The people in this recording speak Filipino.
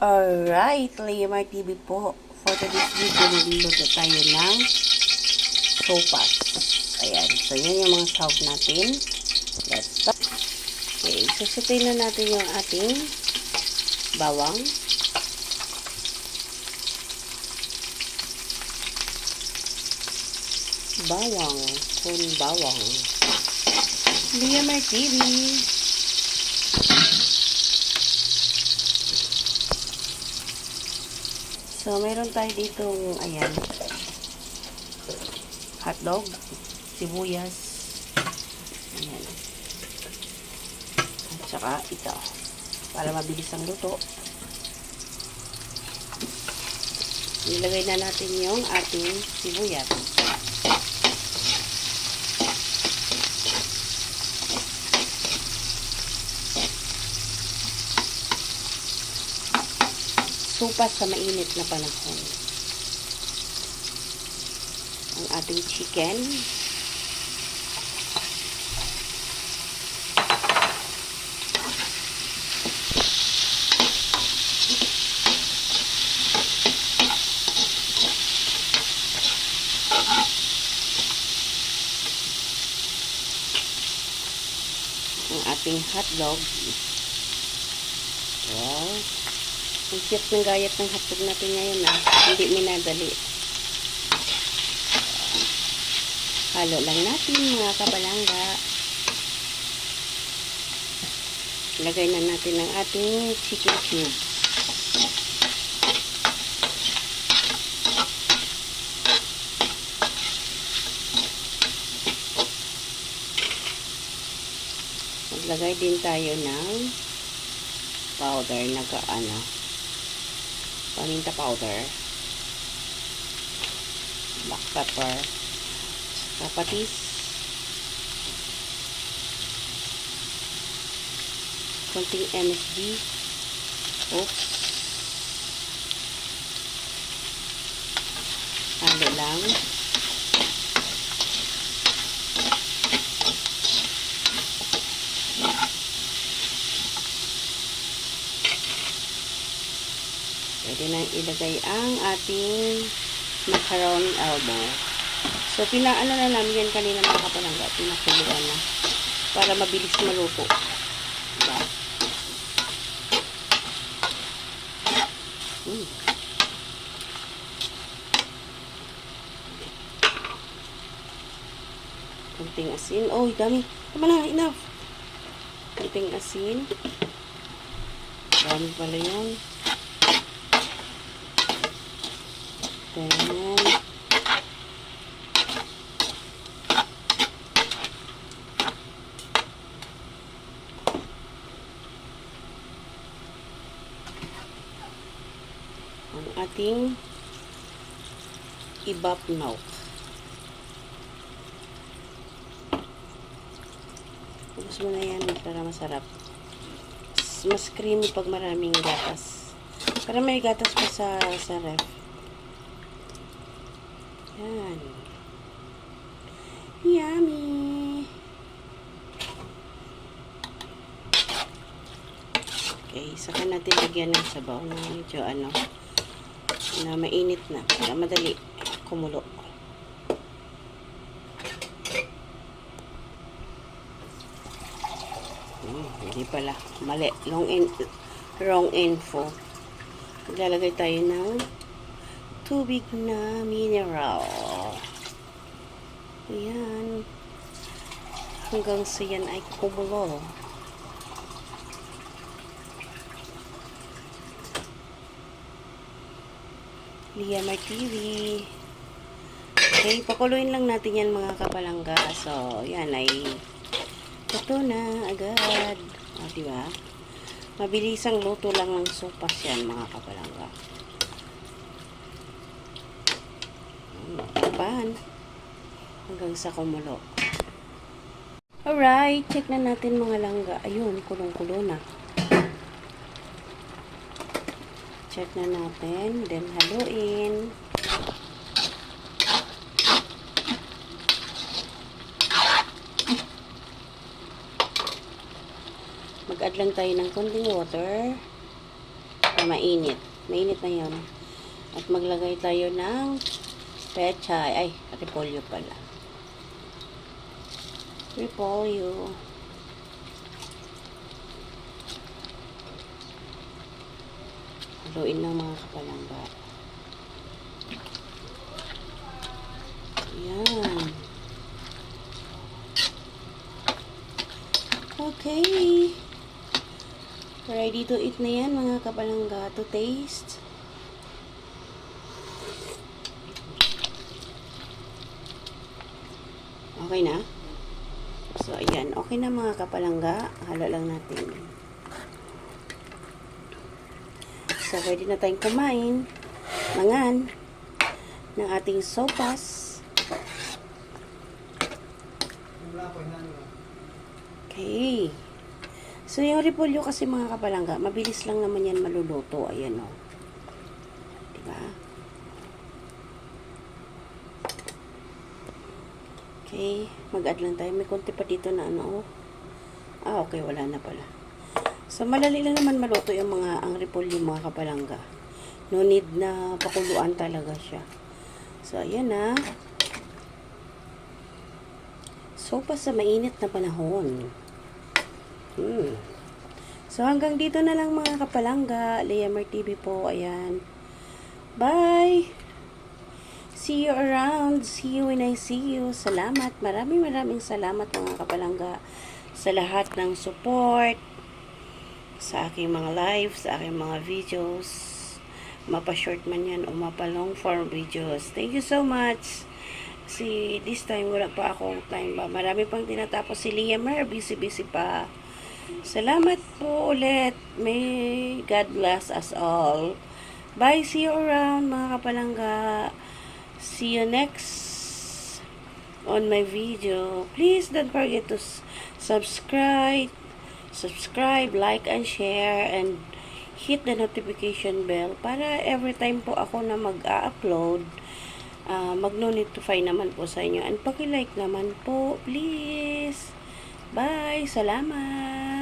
Alright, Layamar TV po. For today's video, magluluto tayo ng sopas. Ayan. So, yan yung mga sahog natin. Let's start. Okay. Susutay na natin yung ating bawang. Bawang. Kung bawang. Layamar TV. So, meron tayo ditong, ayan, hotdog, sibuyas, ayan, at saka ito, para mabilis ang luto. Nilagay na natin yung ating sibuyas. Sopas sa mainit na panahon. Ang ating chicken. Ang ating hotdog. Wow. Ang cute ng gayat ng hotdog natin ngayon hindi minadali. Halo lang natin mga kabalangga. Lagay na natin ang ating chicken cubes. Maglagay din tayo ng powder na paminta powder, black pepper, patis, konting MSG, oops, halo lang. Pwede na ilagay ang ating macaroni elbow. So, pinaano na namin yan kanina mga kapalangga. Pinakuluan na. Para mabilis maluto. Diba? Kunting asin. Oh, dami. Tama na, enough. Kunting asin. Dami pala yun. Ganyan. Ang ating ibap milk. Ubus mo na yan para masarap. Mas creamy pag maraming gatas. Para may gatas pa sa ref. Yan. Yummy! Okay, saka natin lagyan ng sabaw na medyo na mainit na para madali kumulo. Hindi pala. Mali. Wrong info. Maglalagay tayo ng tubig na mineral. Ayan. Hanggang sa yan ay kumulo. Layamar TV. Okay, pakuluin lang natin yan mga kapalangga. So, yan ay ito na agad. O, diba? Mabilisang luto lang ng sopas yan mga kapalangga. Pan hanggang sa kumulo. Alright, check na natin mga langga. Ayun, kulong-kulo na. Check na natin, then haluin. Mag-add lang tayo ng konting water. Mainit. Mainit na yun. At maglagay tayo ng pechay. Ay, repolyo pala. Repolyo. Haluin ng mga kapalangga. Ayan. Okay. Ready to eat na yan mga kapalangga. To taste. Okay na? So, ayan. Okay na mga kapalangga. Halo lang natin. So, ready na tayong kumain. Mangan ng ating sopas. Okay. So, yung repolyo kasi mga kapalangga, mabilis lang naman yan maluluto. Ayan o. Diba? Okay. Mag-add lang tayo. May konti pa dito na ano. Okay. Wala na pala. So, malali lang naman maluto yung ang repolyo mga kapalangga. No need na pakuluan talaga siya. So, ayan na. Sopas sa mainit na panahon. So, hanggang dito na lang mga kapalangga. Liamer TV po. Ayan. Bye! See you around. See you when I see you. Salamat. Maraming salamat mga kapalangga sa lahat ng support sa aking mga live, sa aking mga videos. Mapa-short man yan o mapa-long form videos. Thank you so much. Kasi this time wala pa akong time ba. Marami pang tinatapos si Liamer. Busy pa. Salamat po ulit. May God bless us all. Bye. See you around mga kapalangga. See you next on my video. Please don't forget to subscribe, like, and share, and hit the notification bell para every time po ako na mag-upload, mag-notify naman po sa inyo. And paki-like naman po, please. Bye. Salamat.